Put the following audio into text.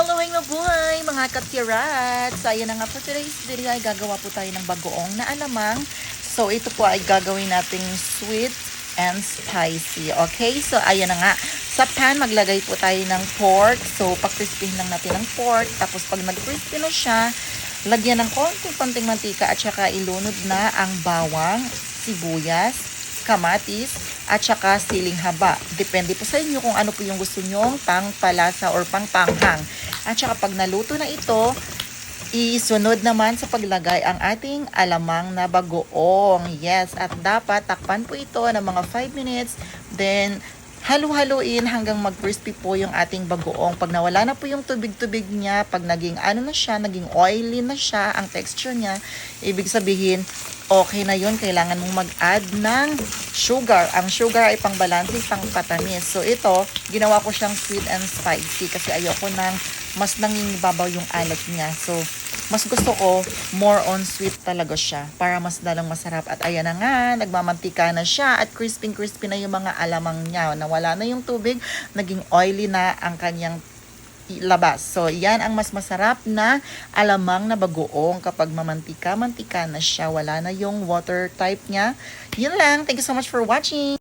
Hello buhay mga katirat! So ayan na nga po, today's video ay gagawa po tayo ng bagoong na alamang. So ito po ay gagawin nating sweet and spicy. Okay, so ayan na nga. Sa pan maglagay po tayo ng pork. So pakrispihin lang natin ng pork. Tapos pag nag-crispy na siya, lagyan ng konting mantika at saka ilunod na ang bawang, sibuyas, kamatis, at saka siling haba. Depende po sa inyo kung ano po yung gusto nyong pangpalasa or pangpanghang. At saka pag naluto na ito, isunod naman sa paglagay ang ating alamang na bagoong. Yes, at dapat takpan po ito ng mga 5 minutes. Then, halu-haluin hanggang mag-crispy po yung ating bagoong. Pag nawala na po yung tubig-tubig niya, pag naging ano na siya, naging oily na siya, ang texture niya, ibig sabihin, okay na yun. Kailangan mong mag-add ng sugar. Ang sugar ay pangbalanse, pangpatamis. So ito, ginawa ko siyang sweet and spicy kasi ayoko nang mas nangingibabaw yung alat niya. So, mas gusto ko more on sweet talaga siya para mas lalong masarap. At ayan na nga, nagmamantika na siya at crispy na yung mga alamang niya. Nawala na yung tubig, naging oily na ang kanyang labas. So, yan ang mas masarap na alamang na bagoong kapag mamantika na siya. Wala na yung water type niya. Yun lang. Thank you so much for watching.